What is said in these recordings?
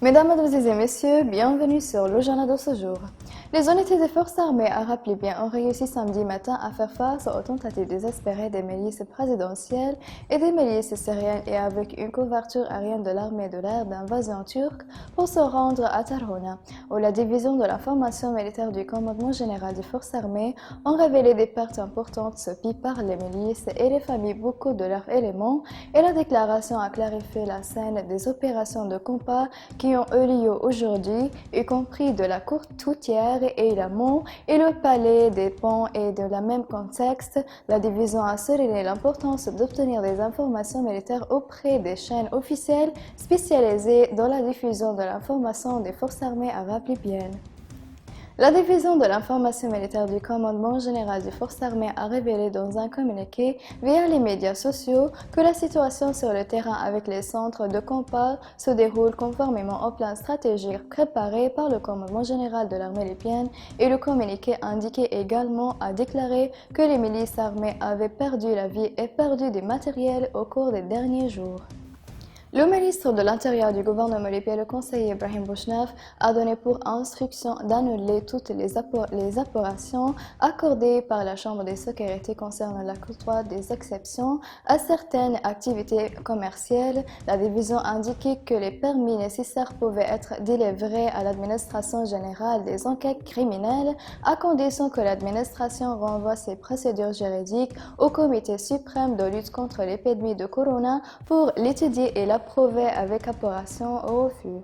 Mesdames, Mademoiselles et Messieurs, bienvenue sur le journal de ce jour. Les unités des forces armées arabes libyennes ont réussi samedi matin à faire face aux tentatives désespérées des milices présidentielles et des milices syriennes et avec une couverture aérienne de l'armée de l'air d'invasion turque pour se rendre à Tarhouna, où la division de l'information militaire du commandement général des forces armées ont révélé des pertes importantes subies par les milices et les familles beaucoup de leurs éléments, et la déclaration a clarifié la scène des opérations de combat qui ont eu lieu aujourd'hui, y compris de la cour toutière et l'amont et le palais des ponts, et dans le même contexte, la division a souligné l'importance d'obtenir des informations militaires auprès des chaînes officielles spécialisées dans la diffusion de l'information des forces armées arabes libyennes. La division de l'information militaire du commandement général des forces armées a révélé dans un communiqué via les médias sociaux que la situation sur le terrain avec les centres de combat se déroule conformément au plan stratégique préparé par le commandement général de l'armée libyenne, et le communiqué indiquait également a déclaré que les milices armées avaient perdu la vie et perdu des matériels au cours des derniers jours. Le ministre de l'Intérieur du gouvernement libyen, le conseiller Ibrahim Bouchnaf, a donné pour instruction d'annuler toutes les opérations accordées par la Chambre des sécurités concernant l'octroi des exceptions à certaines activités commerciales. La division indiquait que les permis nécessaires pouvaient être délivrés à l'administration générale des enquêtes criminelles à condition que l'administration renvoie ses procédures juridiques au Comité suprême de lutte contre l'épidémie de corona pour l'étudier et l'approuver avec approbation au refus.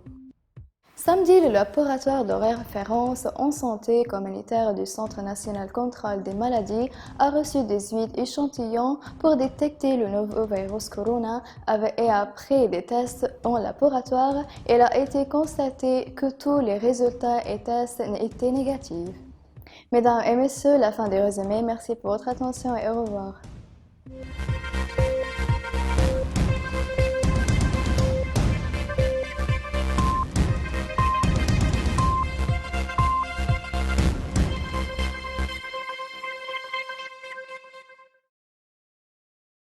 Samedi, le laboratoire de référence en santé communautaire du Centre national contrôle des maladies a reçu 18 échantillons pour détecter le nouveau virus corona, et après des tests en laboratoire, il a été constaté que tous les résultats et tests étaient négatifs. Mesdames et messieurs, la fin du résumé. Merci pour votre attention et au revoir.